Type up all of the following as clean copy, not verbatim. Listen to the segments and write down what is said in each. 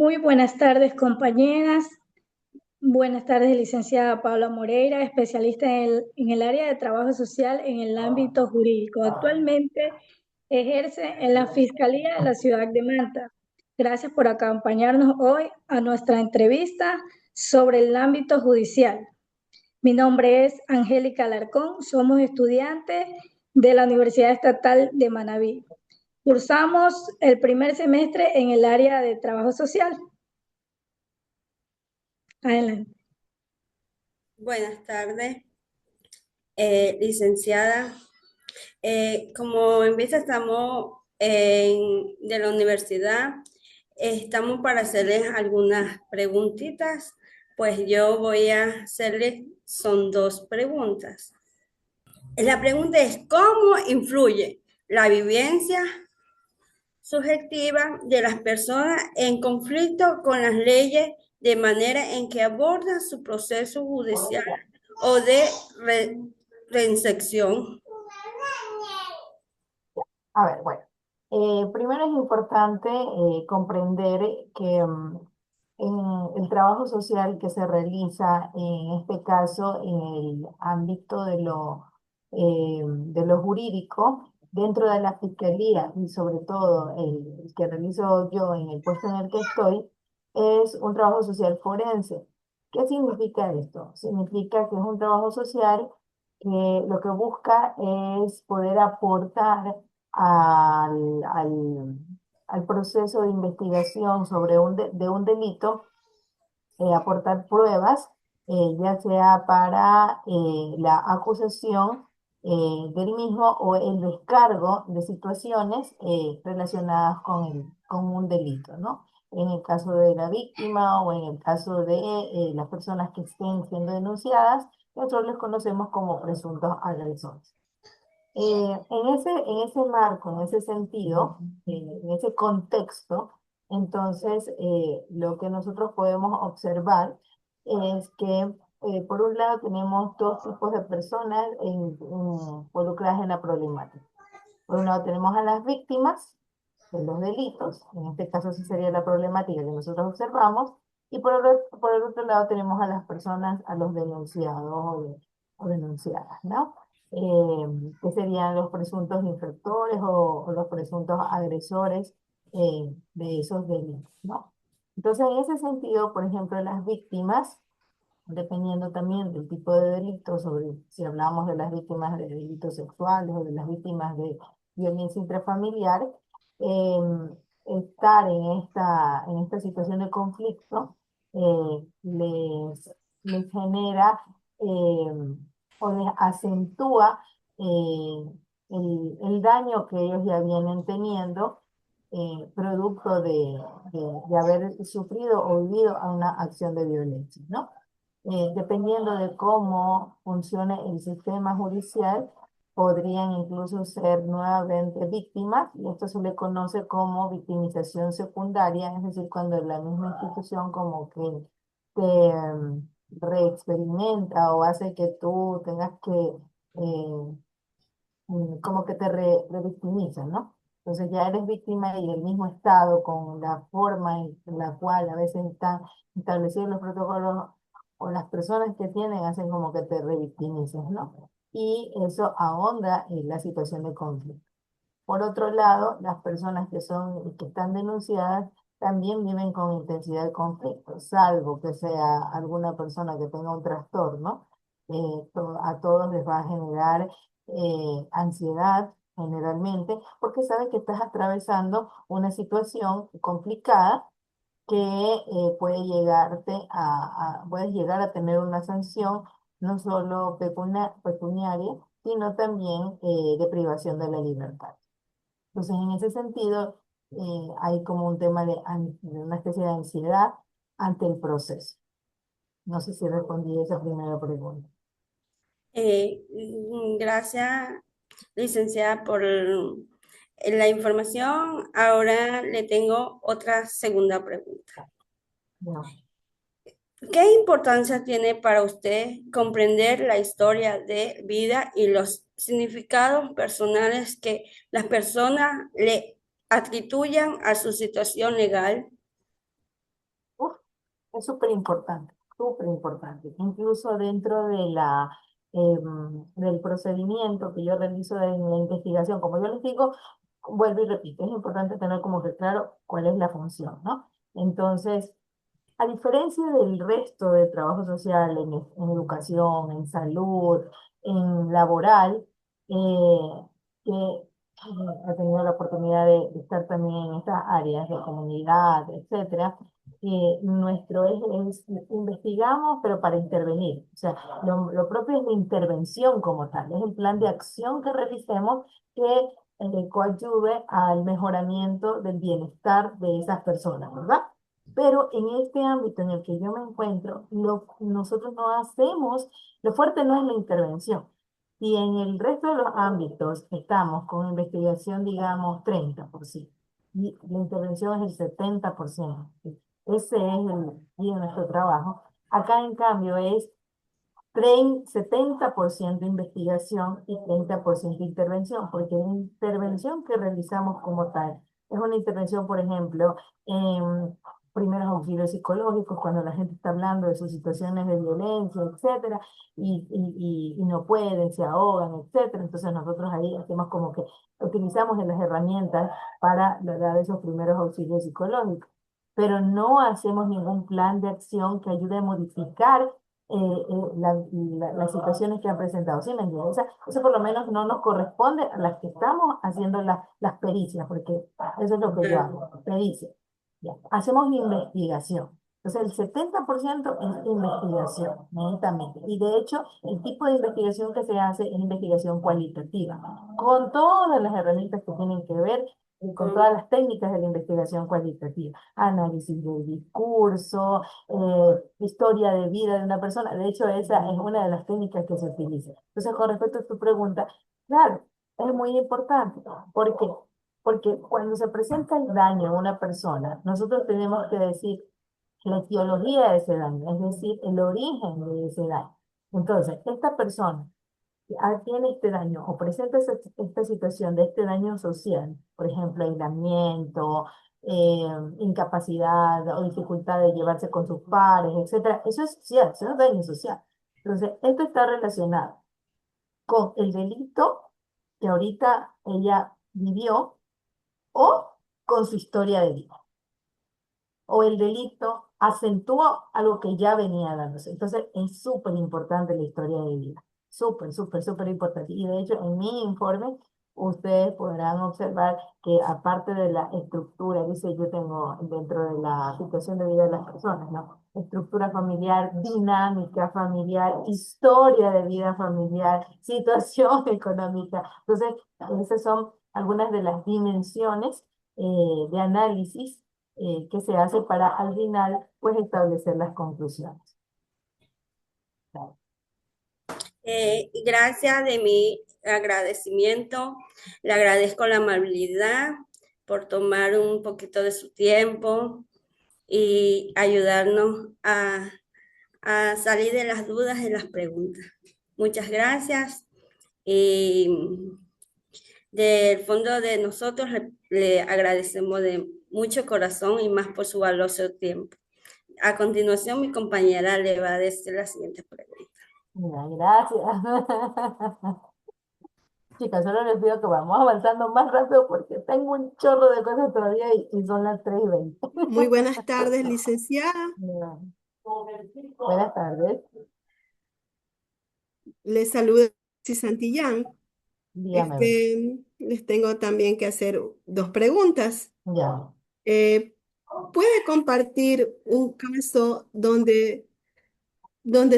Muy buenas tardes, compañeras. Buenas tardes, licenciada Paula Moreira, especialista en el área de trabajo social en el ámbito jurídico. Actualmente ejerce en la Fiscalía de la Ciudad de Manta. Gracias por acompañarnos hoy a nuestra entrevista sobre el ámbito judicial. Mi nombre es Angélica Alarcón, somos estudiantes de la Universidad Estatal de Manabí. Cursamos el primer semestre en el área de trabajo social. Adelante. Buenas tardes, licenciada. Como en vista estamos de la universidad, estamos para hacerles algunas preguntitas. Pues yo voy a hacerles, son dos preguntas. La pregunta es, ¿cómo influye la vivencia subjetiva de las personas en conflicto con las leyes de manera en que abordan su proceso judicial o de reinserción? A ver, bueno, primero es importante comprender que en el trabajo social que se realiza, en este caso en el ámbito de lo jurídico, dentro de la fiscalía y sobre todo el que realizo yo en el puesto en el que estoy, es un trabajo social forense. ¿Qué significa esto? Significa que es un trabajo social que lo que busca es poder aportar al, al- al proceso de investigación sobre de un delito, aportar pruebas, ya sea para la acusación del mismo o el descargo de situaciones relacionadas con un delito, ¿no? En el caso de la víctima o en el caso de las personas que estén siendo denunciadas, nosotros les conocemos como presuntos agresores. En ese marco, en ese sentido, en ese contexto, entonces lo que nosotros podemos observar es que por un lado tenemos dos tipos de personas involucradas en la problemática. Por un lado tenemos a las víctimas de los delitos, en este caso sí sería la problemática que nosotros observamos, y por el otro lado tenemos a las personas, a los denunciados o denunciadas, ¿no? Que serían los presuntos infractores o los presuntos agresores de esos delitos, ¿no? Entonces, en ese sentido, por ejemplo, las víctimas, dependiendo también del tipo de delito, sobre si hablamos de las víctimas de delitos sexuales o de las víctimas de violencia intrafamiliar, estar en esta situación de conflicto les genera o les acentúa el daño que ellos ya vienen teniendo producto de haber sufrido o vivido a una acción de violencia, ¿no? Dependiendo de cómo funcione el sistema judicial, podrían incluso ser nuevamente víctimas, y esto se le conoce como victimización secundaria, es decir, cuando la misma institución como que te reexperimenta o hace que tú tengas que como que te revictimizan, ¿no? Entonces ya eres víctima y el mismo Estado, con la forma en la cual a veces están establecidos los protocolos o las personas que tienen, hacen como que te revictimizas, ¿no? Y eso ahonda en la situación de conflicto. Por otro lado, las personas que están denunciadas también viven con intensidad de conflicto, salvo que sea alguna persona que tenga un trastorno, a todos les va a generar ansiedad generalmente, porque sabes que estás atravesando una situación complicada que puedes llegar a tener una sanción no solo pecuniaria, sino también de privación de la libertad. Entonces, en ese sentido, hay como un tema de una especie de ansiedad ante el proceso. No sé si respondí a esa primera pregunta. Gracias, licenciada, por la información. Ahora le tengo otra segunda pregunta. No. ¿Qué importancia tiene para usted comprender la historia de vida y los significados personales que las personas le atribuyan a su situación legal? Es súper importante, súper importante. Incluso dentro de del procedimiento que yo realizo en la investigación, como yo les digo, vuelvo y repito, es importante tener como que claro cuál es la función, ¿no? Entonces, a diferencia del resto de trabajo social, en educación, en salud, en laboral, que he tenido la oportunidad de estar también en estas áreas de comunidad, etcétera, nuestro eje es investigamos, pero para intervenir. O sea, lo propio es la intervención como tal, es el plan de acción que realicemos que coadyuve al mejoramiento del bienestar de esas personas, ¿verdad? Pero en este ámbito en el que yo me encuentro, nosotros no hacemos, lo fuerte no es la intervención. Y en el resto de los ámbitos estamos con investigación, digamos, 30%. Y la intervención es el 70%. Ese es y nuestro trabajo. Acá, en cambio, es 70% investigación y 30% intervención, porque la intervención que realizamos como tal es una intervención, por ejemplo, en primeros auxilios psicológicos, cuando la gente está hablando de sus situaciones de violencia, etcétera, y no pueden, se ahogan, etcétera. Entonces nosotros ahí hacemos como que utilizamos las herramientas para dar esos primeros auxilios psicológicos, pero no hacemos ningún plan de acción que ayude a modificar las situaciones que han presentado. ¿Sí me entiendes? O sea, eso por lo menos no nos corresponde a las que estamos haciendo las pericias, porque eso es lo que yo Ah, hago, pericias. Ya. Hacemos investigación. Entonces, el 70% es investigación, netamente. Y de hecho, el tipo de investigación que se hace es investigación cualitativa, con todas las herramientas que tienen que ver y con todas las técnicas de la investigación cualitativa. Análisis del discurso, historia de vida de una persona. De hecho, esa es una de las técnicas que se utiliza. Entonces, con respecto a tu pregunta, claro, es muy importante. ¿Por qué? Porque cuando se presenta el daño a una persona, nosotros tenemos que decir la etiología de ese daño, es decir, el origen de ese daño. Entonces, esta persona tiene este daño o presenta esta situación de este daño social, por ejemplo, aislamiento, eh, incapacidad o dificultad de llevarse con sus pares, etcétera, eso es social, eso es daño social. Entonces, esto está relacionado con el delito que ahorita ella vivió o con su historia de vida o el delito acentuó algo que ya venía dándose. Entonces, es súper importante la historia de vida. Súper, súper, súper importante. Y de hecho, en mi informe, ustedes podrán observar que aparte de la estructura, dice, yo tengo dentro de la situación de vida de las personas, ¿no? Estructura familiar, dinámica familiar, historia de vida familiar, situación económica. Entonces, esas son algunas de las dimensiones de análisis que se hace para al final pues establecer las conclusiones. Claro. gracias de mi agradecimiento. Le agradezco la amabilidad por tomar un poquito de su tiempo y ayudarnos a salir de las dudas y las preguntas. Muchas gracias y del fondo de nosotros le agradecemos de mucho corazón y más por su valioso tiempo. A continuación, mi compañera le va a decir la siguiente pregunta. Mira, gracias. Chicas, solo les pido que vamos avanzando más rápido porque tengo un chorro de cosas todavía y son las 3:20. Muy buenas tardes, licenciada. Mira. Buenas tardes. Les saluda Nancy Santillán. Dígame. A ver. Les tengo también que hacer dos preguntas. Ya. Eh, ¿Puede compartir un caso donde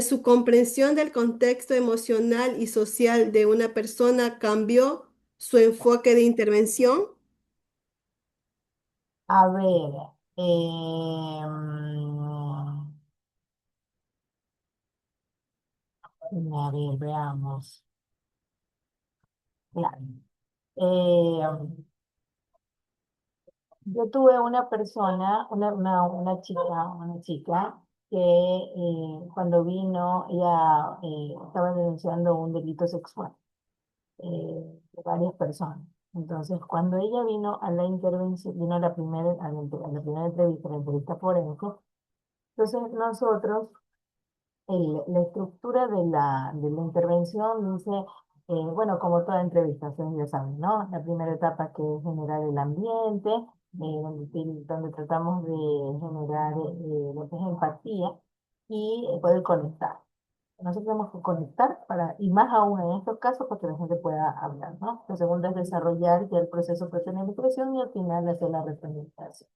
su comprensión del contexto emocional y social de una persona cambió su enfoque de intervención? A ver. A ver, veamos. Claro. Yo tuve una persona, una chica que cuando vino, ella estaba denunciando un delito sexual de varias personas. Entonces, cuando ella vino a la intervención, vino a la primera, a la primera entrevista, la entrevista forense, Entonces nosotros, la estructura de la intervención dice, bueno, como toda entrevista, ustedes ya saben, ¿no? La primera etapa que es generar el ambiente, donde tratamos de generar lo que es empatía y poder conectar. Nosotros tenemos que conectar para, y más aún en estos casos, para que la gente pueda hablar, ¿no? Lo segundo es desarrollar ya el proceso de expresión y al final hacer la representación.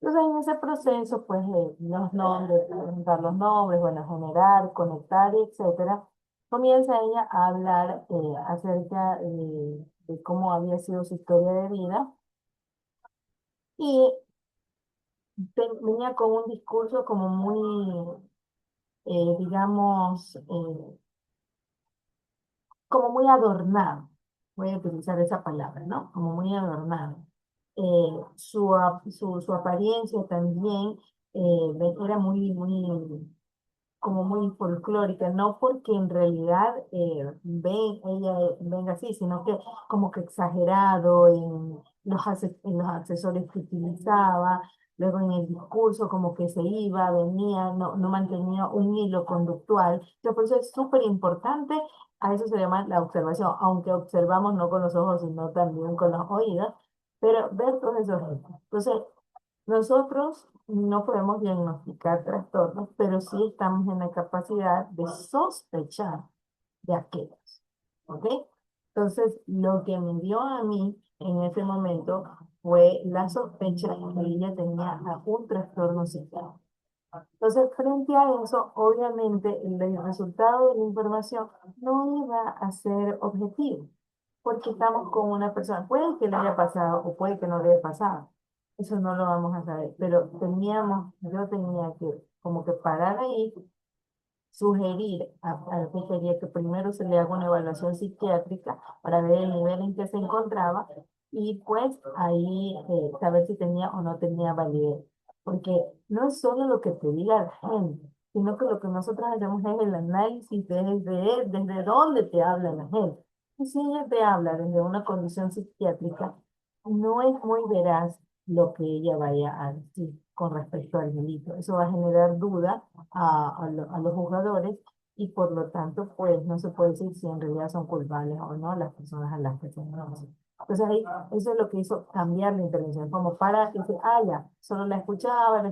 Entonces, en ese proceso, pues, los nombres, presentar los nombres, bueno, generar, conectar, etcétera, comienza ella a hablar acerca de cómo había sido su historia de vida y venía con un discurso como muy, digamos, como muy adornado, voy a utilizar esa palabra, ¿no? Como muy adornado. Su apariencia también era muy, como muy folclórica, no porque en realidad ella venga así, sino que como que exagerado en en los accesorios que utilizaba, luego en el discurso como que se iba, venía, no mantenía un hilo conductual. Entonces, por eso es súper importante, a eso se llama la observación, aunque observamos no con los ojos, sino también con los oídos, pero ver todos esos gestos. Entonces, nosotros no podemos diagnosticar trastornos, pero sí estamos en la capacidad de sospechar de aquellos. ¿Ok? Entonces, lo que me dio a mí en ese momento fue la sospecha de que ella tenía un trastorno psiquiátrico. Entonces, frente a eso, obviamente, el resultado de la información no iba a ser objetivo, porque estamos con una persona, puede que le haya pasado o puede que no le haya pasado, eso no lo vamos a saber, pero yo tenía que como que parar ahí, sugerir a la fiscalía que primero se le haga una evaluación psiquiátrica para ver el nivel en que se encontraba y pues ahí saber si tenía o no tenía validez. Porque no es solo lo que te diga la gente, sino que lo que nosotros hacemos es el análisis desde dónde te habla la gente. Y si ella te habla desde una condición psiquiátrica, no es muy veraz lo que ella vaya a decir con respecto al delito. Eso va a generar duda a los jugadores y por lo tanto, pues no se puede decir si en realidad son culpables o no las personas a las que se conocen. Entonces ahí, eso es lo que hizo cambiar la intervención, como para decir, ah, ya, solo la escuchaba,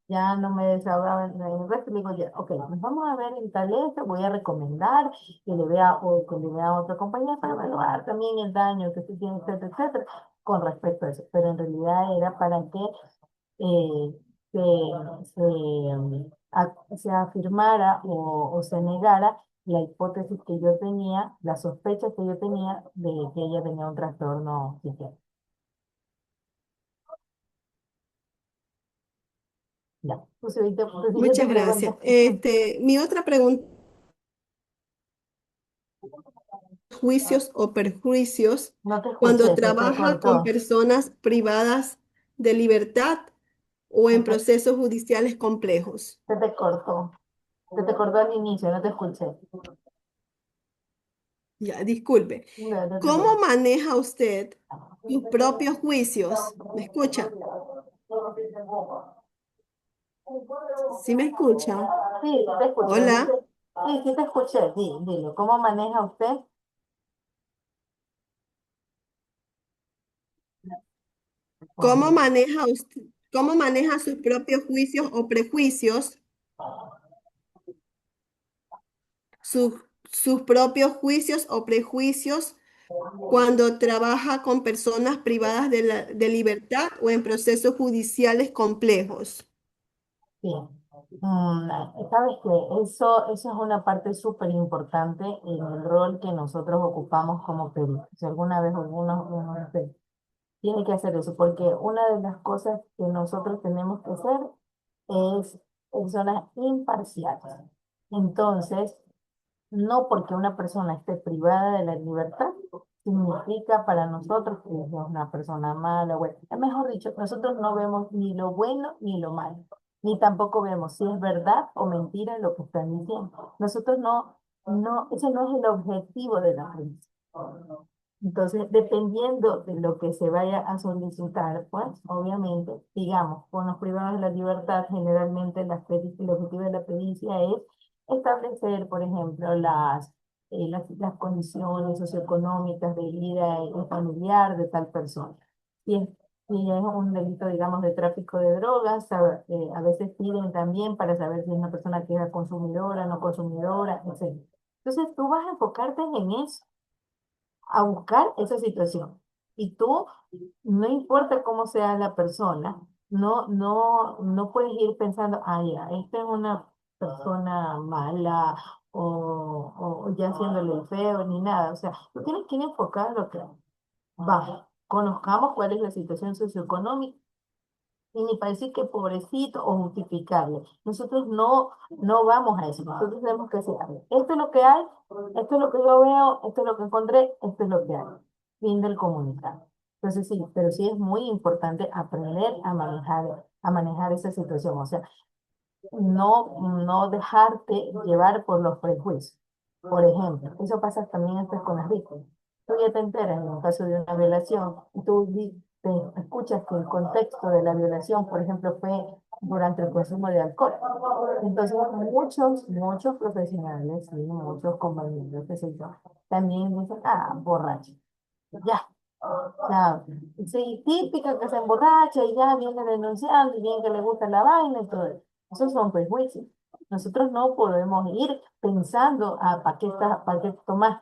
ya no me desahogaba en el resto, le digo, ya, ok, nos vamos a ver en tal esto, voy a recomendar que le vea o que le vea a otra compañía para evaluar también el daño que usted tiene, etcétera, etcétera, con respecto a eso. Pero en realidad era para que eh, se afirmara o se negara la hipótesis que yo tenía, la sospecha que yo tenía de que ella tenía un trastorno psiquiátrico. Ya, pues ahorita pues, yo te Muchas gracias. pregunto, Mi otra pregunta, juicios o perjuicios no te cuando escuché, se te trabaja con cortó, personas privadas de libertad o en procesos judiciales complejos. se te cortó, se te cortó al inicio, no te escuché. Ya, disculpe. No, no te ¿Cómo preocupes. maneja usted sus propios juicios? ¿Me escucha? ¿Sí me escucha? Sí, sí te escucho, Hola. sí, sí te escuché, dilo, ¿cómo maneja usted? ¿Cómo Ujú. maneja usted, cómo maneja sus propios juicios o prejuicios? Sus, sus propios juicios o prejuicios cuando trabaja con personas privadas de libertad o en procesos judiciales complejos. Sí. Sabes que eso es una parte súper importante en el rol que nosotros ocupamos como peritos. Si alguna vez uno tiene que hacer eso, porque una de las cosas que nosotros tenemos que hacer es personas imparciales. Entonces, no porque una persona esté privada de la libertad, significa para nosotros que es una persona mala. Bueno, mejor dicho, nosotros no vemos ni lo bueno ni lo malo, ni tampoco vemos si es verdad o mentira lo que están diciendo. Nosotros ese no es el objetivo de la prensa. Entonces, dependiendo de lo que se vaya a solicitar, pues obviamente, digamos, con los privados de la libertad, generalmente el objetivo de la pericia es establecer, por ejemplo, las condiciones socioeconómicas de vida familiar de tal persona. Si es un delito, digamos, de tráfico de drogas, a veces piden también para saber si es una persona que es consumidora, no consumidora, etc. Entonces, tú vas a enfocarte en eso, a buscar esa situación. Y tú, no importa cómo sea la persona, no puedes ir pensando, ah, ya, esta es una persona mala o ya haciéndole el feo ni nada. O sea, tú tienes que ir enfocado en lo que va. Conozcamos cuál es la situación socioeconómica y ni para decir que pobrecito o justificarle. Nosotros no vamos a eso. Nosotros tenemos que decir, a ver, esto es lo que hay, esto es lo que yo veo, esto es lo que encontré, esto es lo que hay. Fin del comunicado. Entonces sí, pero sí es muy importante aprender a manejar esa situación. O sea, no dejarte llevar por los prejuicios. Por ejemplo, eso pasa también hasta con las víctimas. Tú ya te enteras en un caso de una violación y te escuchas que el contexto de la violación, por ejemplo, fue durante el consumo de alcohol. Entonces, muchos profesionales y muchos compañeros, qué sé yo, también dicen, ah, borracho. Ya, sea, sí, típica que se emborracha y ya viene denunciando y bien que le gusta la vaina y todo eso. Esos son prejuicios. Nosotros no podemos ir pensando, ah, para qué tomas?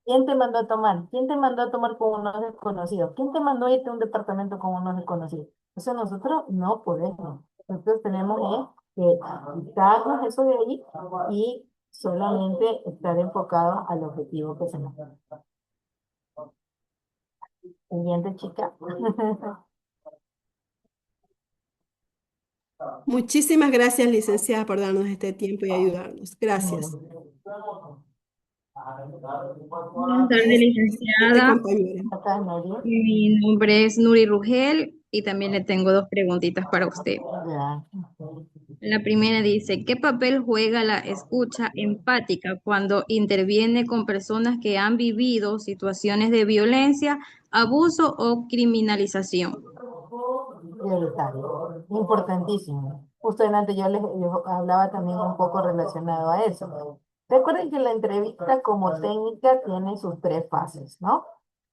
¿Quién te mandó a tomar? ¿Quién te mandó a tomar con unos desconocidos? ¿Quién te mandó a irte a un departamento con unos desconocidos? Eso nosotros no podemos. Nosotros tenemos que quitarnos eso de ahí y solamente estar enfocados al objetivo que se nos da. Siguiente chica. Muchísimas gracias, licenciada, por darnos este tiempo y ayudarnos. Gracias. Buenas tardes, Siguiente licenciada. compañera. Acá, Nori. Mi nombre es Nuri Rugel y también le tengo dos preguntitas para usted. Ya. La primera dice, ¿qué papel juega la escucha empática cuando interviene con personas que han vivido situaciones de violencia, abuso o criminalización? Prioritario. Importantísimo. Justo antes yo hablaba también un poco relacionado a eso. Recuerden que la entrevista como técnica tiene sus tres fases, ¿no?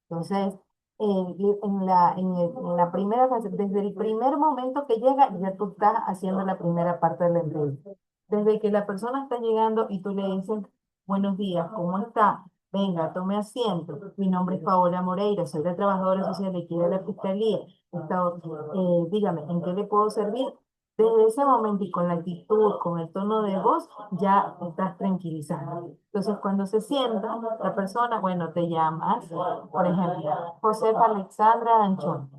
Entonces, en la primera fase, desde el primer momento que llega, ya tú estás haciendo la primera parte de la entrevista. Desde que la persona está llegando y tú le dices, buenos días, ¿cómo está? Venga, tome asiento. Mi nombre es Paola Moreira, soy la trabajadora social de aquí de la Fiscalía. Dígame, ¿en qué le puedo servir? Desde ese momento y con la actitud, con el tono de voz, ya estás tranquilizando. Entonces, cuando se sienta la persona, bueno, te llamas, por ejemplo, Josefa Alexandra Anchón.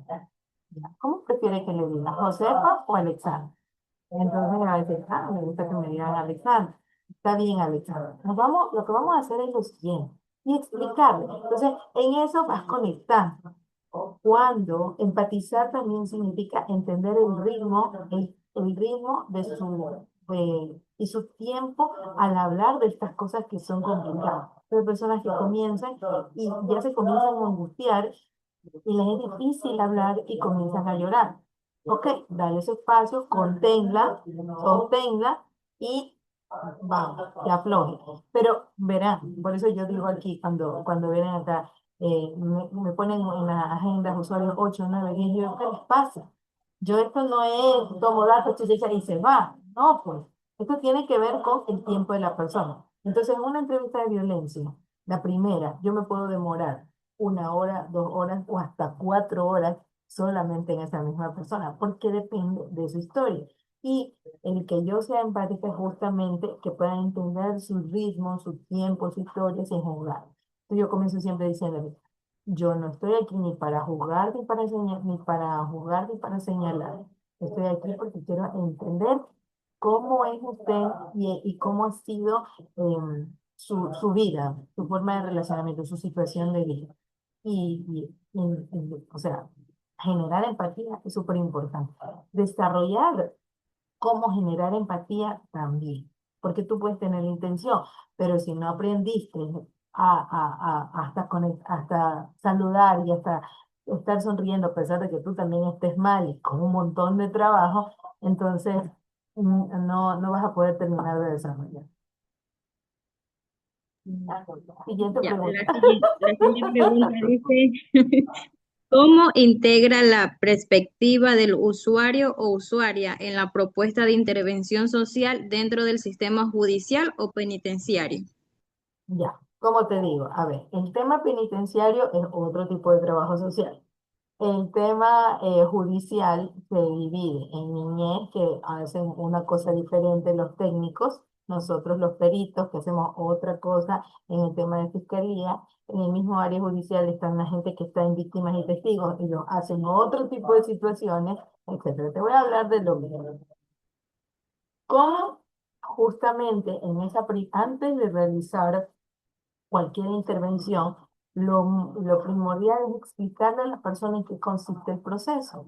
¿Cómo prefiere que le diga? ¿Josefa o Alexandra? Entonces me va a decir, ah, me gusta que me digan Alexandra. Está bien, Alexandra. Lo que vamos a hacer es lo siguiente y explicarle. Entonces, en eso vas conectando. Cuando empatizar también significa entender el ritmo y su tiempo al hablar de estas cosas que son complicadas. Hay personas que comienzan y ya se comienzan a angustiar y les es difícil hablar y comienzan a llorar. Ok, dale su espacio, conténla, sosténla y vamos, que afloje. Pero verán, por eso yo digo aquí, cuando vienen acá, me ponen en las agendas usuarios 8 9 10 yo, ¿qué les pasa? Yo esto no es tomo datos, chichicha, y se va. No, pues, esto tiene que ver con el tiempo de la persona. Entonces, en una entrevista de violencia, la primera, yo me puedo demorar 1 hora, 2 horas o hasta 4 horas solamente en esa misma persona, porque depende de su historia. Y el que yo sea empática es justamente que pueda entender su ritmo, su tiempo, su historia sin juzgar. Entonces yo comienzo siempre diciéndole, yo no estoy aquí ni para juzgar ni para señalar. Estoy aquí porque quiero entender cómo es usted y cómo ha sido su vida, su forma de relacionamiento, su situación de vida. O sea, generar empatía es súper importante. Desarrollar cómo generar empatía también. Porque tú puedes tener la intención, pero si no aprendiste hasta saludar y hasta estar sonriendo a pesar de que tú también estés mal y con un montón de trabajo, entonces no vas a poder terminar de desarrollar. Siguiente Ya, pregunta. la siguiente pregunta dice, ¿cómo integra la perspectiva del usuario o usuaria en la propuesta de intervención social dentro del sistema judicial o penitenciario? Ya, como te digo, a ver, el tema penitenciario es otro tipo de trabajo social. El tema judicial se divide en niñez, que hacen una cosa diferente los técnicos, nosotros los peritos, que hacemos otra cosa en el tema de fiscalía. En el mismo área judicial están la gente que está en víctimas y testigos, ellos hacen otro tipo de situaciones, etcétera. Te voy a hablar de lo mismo. ¿Cómo justamente antes de realizar cualquier intervención, lo primordial es explicarle a la persona en qué consiste el proceso?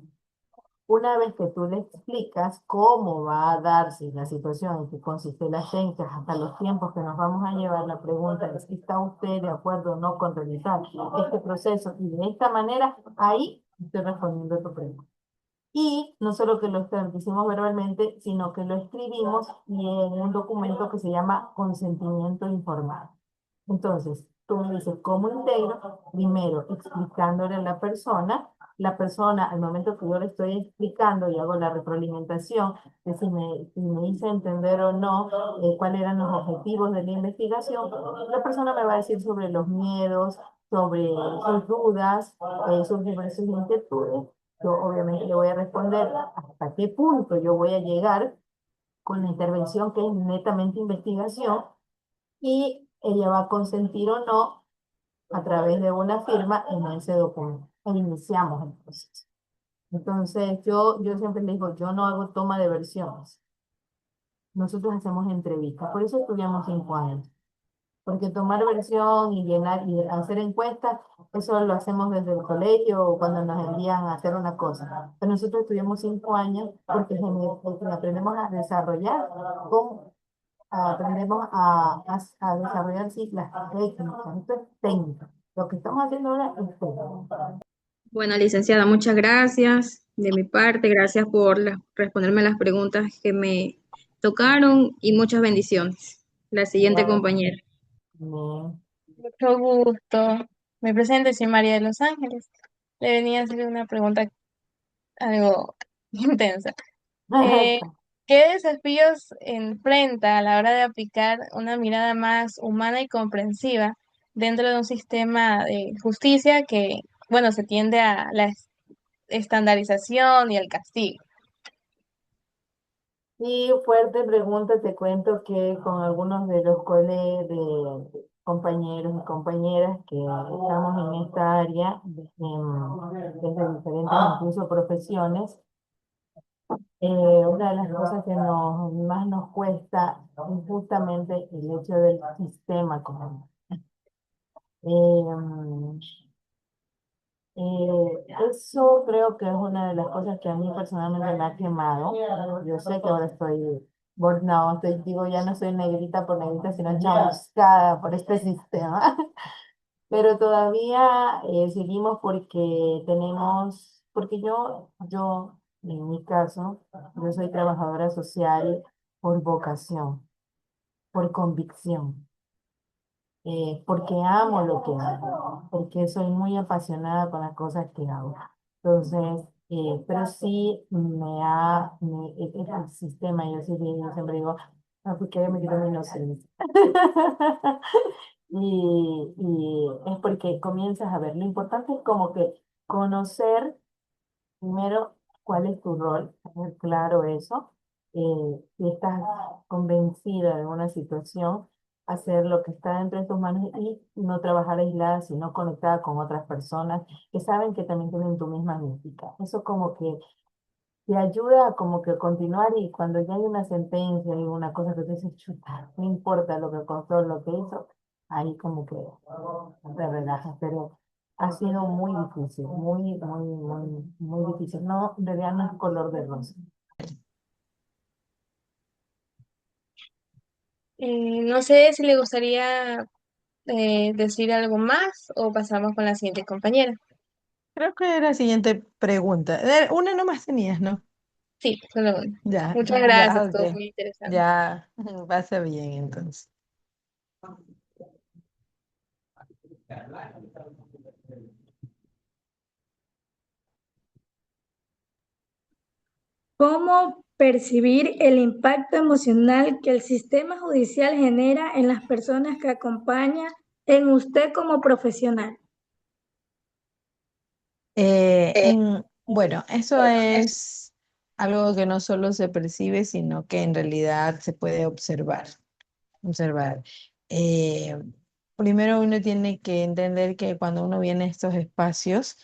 Una vez que tú le explicas cómo va a darse la situación en que consiste las técnicas, hasta los tiempos que nos vamos a llevar, la pregunta es, ¿está usted de acuerdo o no con realizar este proceso? Y de esta manera, ahí estoy respondiendo a tu pregunta. Y no solo que lo hicimos verbalmente, sino que lo escribimos y en un documento que se llama consentimiento informado. Entonces, tú me dices, ¿cómo integro? Primero, explicándole a la persona, al momento que yo le estoy explicando y hago la retroalimentación, de si me hice entender o no cuáles eran los objetivos de la investigación, la persona me va a decir sobre los miedos, sobre sus dudas, sus diversas inquietudes. Yo obviamente le voy a responder hasta qué punto yo voy a llegar con la intervención que es netamente investigación y ella va a consentir o no a través de una firma en ese documento. E iniciamos el proceso. Entonces, yo siempre le digo, yo no hago toma de versiones. Nosotros hacemos entrevistas. Por eso estudiamos 5 años. Porque tomar versión y llenar y hacer encuestas, eso lo hacemos desde el colegio o cuando nos envían a hacer una cosa. Pero nosotros estudiamos 5 años porque aprendemos a desarrollar aprendemos a desarrollar sí, las técnicas. Esto es técnica. Lo que estamos haciendo ahora es técnica. Bueno, licenciada, muchas gracias de mi parte. Gracias por responderme las preguntas que me tocaron y muchas bendiciones. La siguiente Igual, compañera. bien. Mucho gusto. Me presento, soy María de Los Ángeles. Le venía a hacer una pregunta algo intensa. Eh, ¿Qué desafíos enfrenta a la hora de aplicar una mirada más humana y comprensiva dentro de un sistema de justicia que, bueno, se tiende a la estandarización y al castigo? Y fuerte pregunta, te cuento que con algunos de los colegas, de compañeros y compañeras que estamos en esta área, desde diferentes incluso profesiones, una de las cosas que más nos cuesta es justamente el hecho del sistema como eh, eso creo que es una de las cosas que a mí personalmente me ha quemado. Yo sé que ahora estoy burnout, digo, ya no soy negrita por negrita, sino chamuscada por este sistema. Pero todavía seguimos porque yo, en mi caso, yo soy trabajadora social por vocación, por convicción, porque amo lo que hago, porque soy muy apasionada con las cosas que hago. Entonces, pero sí el sistema, yo siempre digo, no, porque me quito mi inocencia. Y es porque comienzas a ver, lo importante es como que conocer primero, ¿cuál es tu rol? Tener claro eso. Si estás convencida de una situación, hacer lo que está dentro de tus manos y no trabajar aislada, sino conectada con otras personas que saben que también tienen tu misma mística. Eso como que te ayuda a como que continuar y cuando ya hay una sentencia y una cosa que te dices, chuta, no importa lo que costó, lo que hizo, ahí como que te relajas, pero ha sido muy difícil, muy difícil. No, en realidad no es color de rosa. No sé si le gustaría decir algo más o pasamos con la siguiente compañera? Creo que la siguiente pregunta. Una nomás tenías, ¿no? Sí, solo una. Ya, Muchas ya, gracias, todo ok. muy interesante. Ya, pasa bien entonces. ¿Cómo percibir el impacto emocional que el sistema judicial genera en las personas que acompaña en usted como profesional? Bueno, eso es algo que no solo se percibe, sino que en realidad se puede observar. Observar. Eh, Primero uno tiene que entender que cuando uno viene a estos espacios,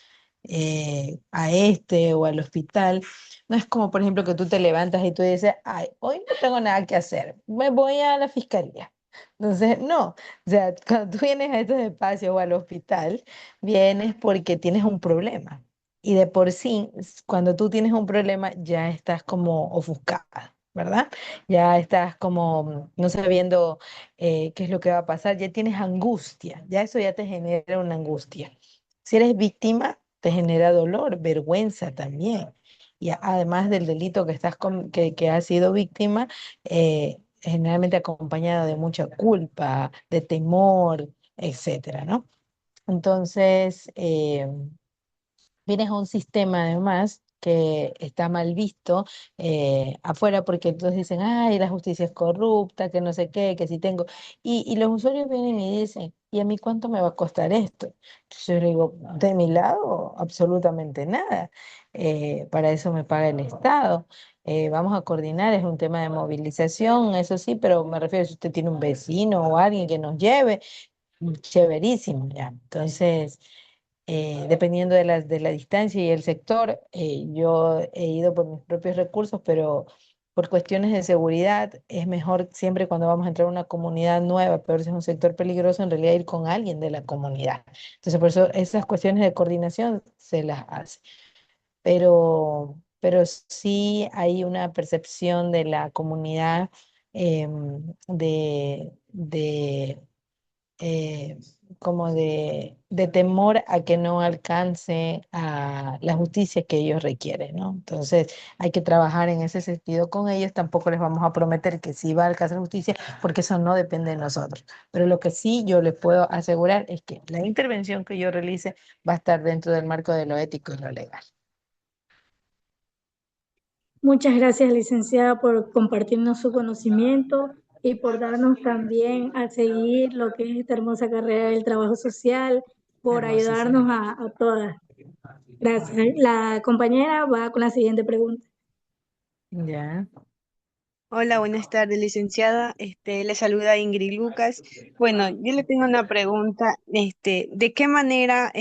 a este o al hospital, no es como, por ejemplo, que tú te levantas y tú dices, ay, hoy no tengo nada que hacer, me voy a la fiscalía. Entonces, no, o sea, cuando tú vienes a estos espacios o al hospital, vienes porque tienes un problema. Y de por sí, cuando tú tienes un problema, ya estás como ofuscada, ¿verdad? Ya estás como no sabiendo qué es lo que va a pasar, ya tienes angustia, ya eso ya te genera una angustia. Si eres víctima, te genera dolor, vergüenza también. Y además del delito que que has sido víctima, generalmente acompañado de mucha culpa, de temor, etcétera, ¿no? Entonces, vienes a un sistema además que está mal visto afuera porque todos dicen, ay, la justicia es corrupta, que no sé qué, que si tengo. Y los usuarios vienen y dicen, ¿y a mí cuánto me va a costar esto? Entonces yo le digo, de mi lado, absolutamente nada. Para eso me paga el Estado. Vamos a coordinar, es un tema de movilización, eso sí, pero me refiero si usted tiene un vecino o alguien que nos lleve, chéverísimo, ya. Entonces, dependiendo de de la distancia y el sector, yo he ido por mis propios recursos, pero por cuestiones de seguridad es mejor siempre cuando vamos a entrar a una comunidad nueva, peor si es un sector peligroso, en realidad ir con alguien de la comunidad. Entonces, por eso esas cuestiones de coordinación se las hace. Pero sí hay una percepción de la comunidad de eh, como de temor a que no alcance a la justicia que ellos requieren, ¿no? Entonces hay que trabajar en ese sentido con ellos. Tampoco les vamos a prometer que sí va a alcanzar justicia, porque eso no depende de nosotros. Pero lo que sí yo les puedo asegurar es que la intervención que yo realice va a estar dentro del marco de lo ético y lo legal. Muchas gracias, licenciada, por compartirnos su conocimiento y por darnos también a seguir lo que es esta hermosa carrera del trabajo social, por ayudarnos Hermosísimo. a todas. Gracias. La compañera va con la siguiente pregunta. Ya. Hola, buenas tardes, licenciada. Le saluda Ingrid Lucas. Bueno, yo le tengo una pregunta. ¿De qué manera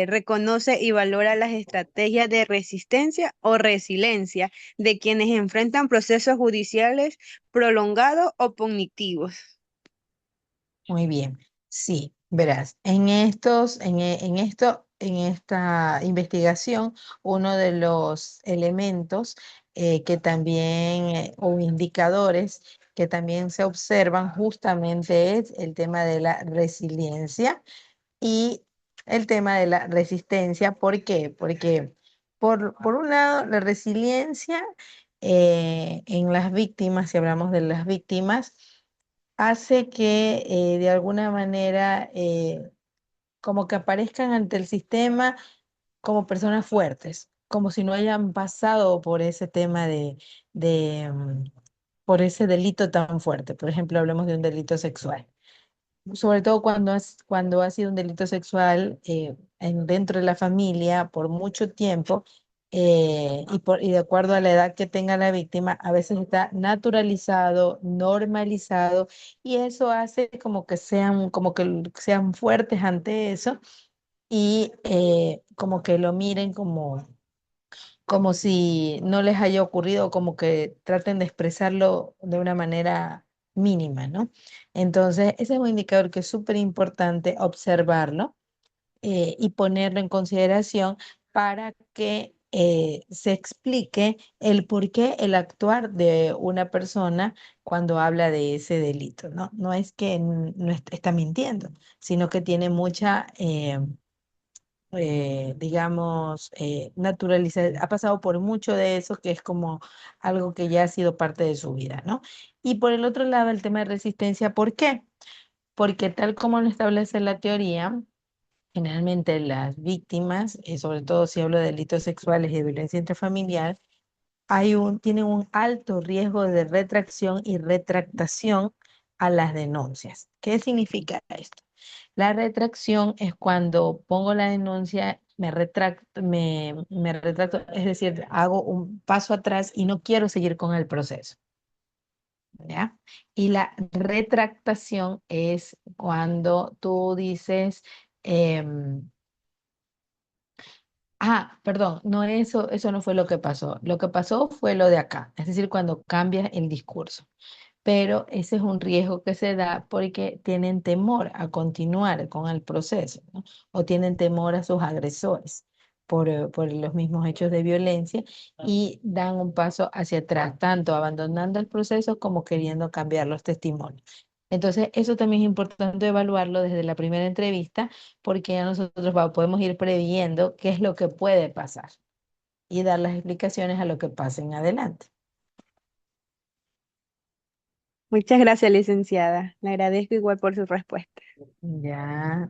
reconoce y valora las estrategias de resistencia o resiliencia de quienes enfrentan procesos judiciales prolongados o punitivos? Muy bien, sí, verás, en esta investigación, uno de los elementos que también, o indicadores que también se observan justamente es el tema de la resiliencia y el tema de la resistencia. ¿Por qué? Porque por un lado, la resiliencia en las víctimas, si hablamos de las víctimas, hace que de alguna manera como que aparezcan ante el sistema como personas fuertes, como si no hayan pasado por ese tema por ese delito tan fuerte. Por ejemplo, hablemos de un delito sexual, sobre todo cuando ha sido un delito sexual dentro de la familia por mucho tiempo, y de acuerdo a la edad que tenga la víctima, a veces está naturalizado, normalizado, y eso hace como que sean fuertes ante eso y como que lo miren como si no les haya ocurrido, como que traten de expresarlo de una manera mínima, ¿no? Entonces, ese es un indicador que es súper importante observarlo y ponerlo en consideración para que se explique el por qué el actuar de una persona cuando habla de ese delito, ¿no? No es que no está mintiendo, sino que tiene mucha, digamos, ha pasado por mucho de eso, que es como algo que ya ha sido parte de su vida, ¿no? Y por el otro lado, el tema de resistencia, ¿por qué? Porque tal como lo establece la teoría, generalmente las víctimas, sobre todo si hablo de delitos sexuales y de violencia intrafamiliar, tienen un alto riesgo de retracción y retractación a las denuncias. ¿Qué significa esto? La retracción es cuando pongo la denuncia, me retracto, es decir, hago un paso atrás y no quiero seguir con el proceso. ¿Ya? Y la retractación es cuando tú dices, em, perdón, no, eso no fue lo que pasó. Lo que pasó fue lo de acá, es decir, cuando cambias el discurso. Pero ese es un riesgo que se da porque tienen temor a continuar con el proceso, ¿no? O tienen temor a sus agresores por los mismos hechos de violencia y dan un paso hacia atrás, tanto abandonando el proceso como queriendo cambiar los testimonios. Entonces, eso también es importante evaluarlo desde la primera entrevista porque ya nosotros podemos ir previendo qué es lo que puede pasar y dar las explicaciones a lo que pase en adelante. Muchas gracias, licenciada. Le agradezco igual por su respuesta. Ya.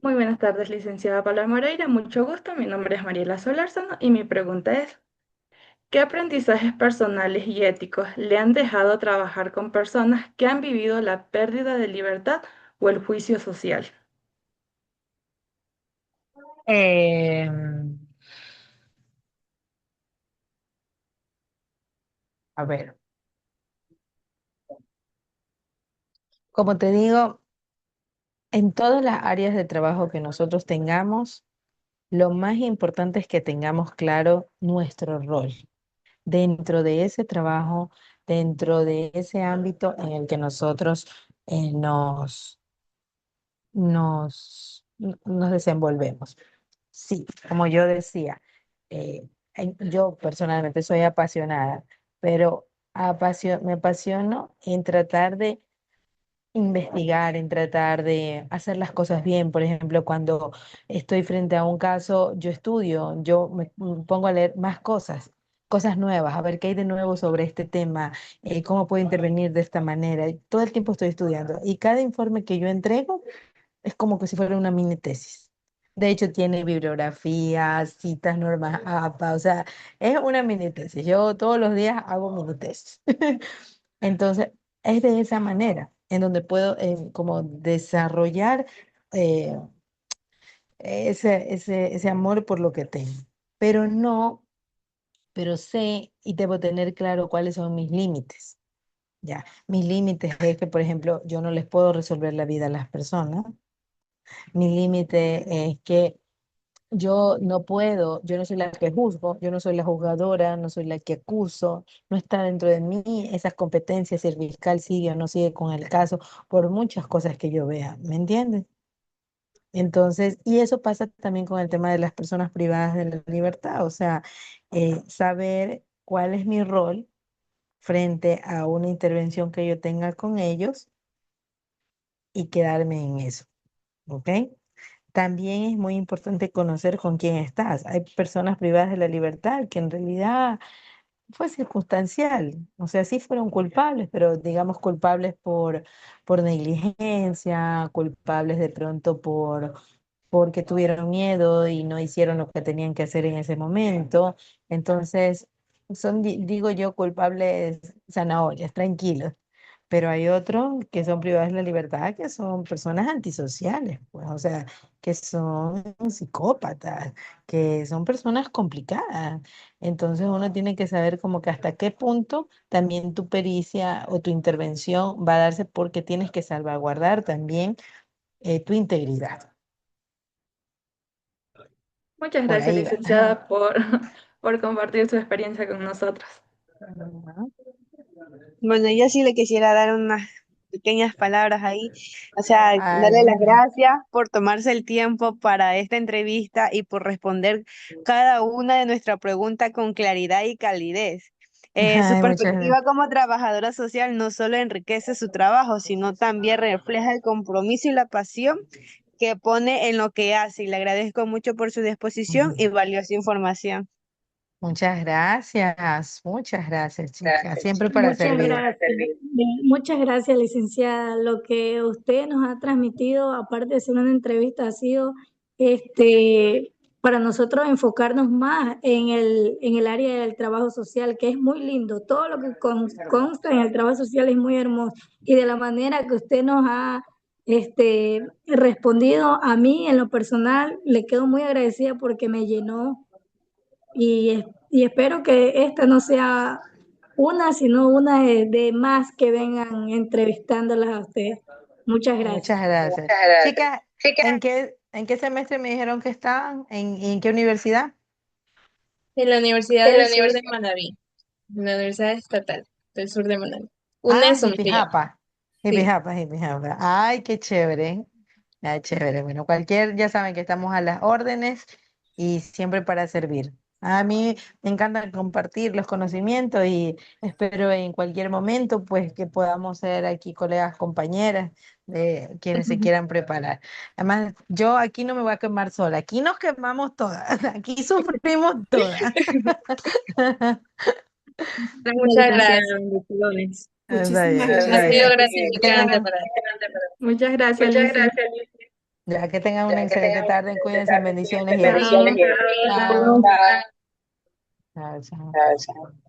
Muy buenas tardes, licenciada Paula Moreira. Mucho gusto. Mi nombre es Mariela Solórzano y mi pregunta es, ¿qué aprendizajes personales y éticos le han dejado trabajar con personas que han vivido la pérdida de libertad o el juicio social? Em, a ver, como te digo, en todas las áreas de trabajo que nosotros tengamos, lo más importante es que tengamos claro nuestro rol dentro de ese trabajo, dentro de ese ámbito en el que nosotros nos desenvolvemos. Sí, como yo decía, yo personalmente soy apasionada, pero me apasiono en tratar de investigar, en tratar de hacer las cosas bien. Por ejemplo, cuando estoy frente a un caso, yo estudio, me pongo a leer más cosas nuevas, a ver qué hay de nuevo sobre este tema, cómo puedo intervenir de esta manera. Y todo el tiempo estoy estudiando y cada informe que yo entrego es como que si fuera una mini tesis. De hecho, tiene bibliografía, citas, normas APA, o sea, es una mini tesis. Yo todos los días hago mini tesis. Entonces, es de esa manera en donde puedo como desarrollar eh, ese amor por lo que tengo. Pero no, pero sé y debo tener claro cuáles son mis límites. Ya, mis límites es que, por ejemplo, yo no les puedo resolver la vida a las personas. Mi límite es que yo no puedo, yo no soy la que juzgo, yo no soy la juzgadora, no soy la que acuso, no está dentro de mí esas competencias si el fiscal sigue o no sigue con el caso, por muchas cosas que yo vea, ¿me entiendes? Entonces, y eso pasa también con el tema de las personas privadas de la libertad, o sea, saber cuál es mi rol frente a una intervención que yo tenga con ellos y quedarme en eso, ¿ok? También es muy importante conocer con quién estás. Hay personas privadas de la libertad que en realidad fue circunstancial. O sea, sí fueron culpables, pero digamos culpables por negligencia, culpables de pronto porque tuvieron miedo y no hicieron lo que tenían que hacer en ese momento. Entonces, son, digo yo, culpables zanahorias, tranquilos. Pero hay otros que son privados de la libertad, que son personas antisociales, pues, o sea, que son psicópatas, que son personas complicadas. Entonces uno tiene que saber como que hasta qué punto también tu pericia o tu intervención va a darse porque tienes que salvaguardar también tu integridad. Muchas Por gracias, ahí va. licenciada, por compartir su experiencia con nosotros. Bueno, yo sí le quisiera dar una pequeñas palabras ahí. O sea, Ay, darle las bueno. gracias por tomarse el tiempo para esta entrevista y por responder cada una de nuestras preguntas con claridad y calidez. Su Ay, muchas gracias. perspectiva como trabajadora social no solo enriquece su trabajo, sino también refleja el compromiso y la pasión que pone en lo que hace. Y le agradezco mucho por su disposición y valiosa información. Muchas gracias, chicas. Siempre para Muchas servir. gracias. Muchas gracias, licenciada. Lo que usted nos ha transmitido, aparte de ser una entrevista, ha sido para nosotros enfocarnos más en el área del trabajo social, que es muy lindo. Todo lo que consta en el trabajo social es muy hermoso. Y de la manera que usted nos ha respondido a mí en lo personal, le quedo muy agradecida porque me llenó y espero que esta no sea una, sino una de más que vengan entrevistándolas a ustedes. Muchas gracias. Muchas gracias. Chicas, ¿en qué semestre me dijeron que estaban? ¿En qué universidad? En la Universidad del Sur de Manabí, la Universidad Estatal del Sur de Manabí. Ah, UNESUM se llama. Jipijapa. Sí. Jipijapa. Ay, qué chévere. Ay, chévere. Bueno, ya saben que estamos a las órdenes y siempre para servir. A mí me encanta compartir los conocimientos y espero en cualquier momento pues que podamos ser aquí colegas, compañeras de quienes se quieran preparar. Además, yo aquí no me voy a quemar sola, aquí nos quemamos todas, aquí sufrimos todas. Muchas gracias, Licenciada. bendiciones. Está Muchísimas bien, está Ha bien. sido gracias. gratificante para mí. Muchas gracias, Lizy. Ya que tengan una excelente tarde, cuídense, bendiciones y Chao. éxito. Chao. Chao. Chao, chao.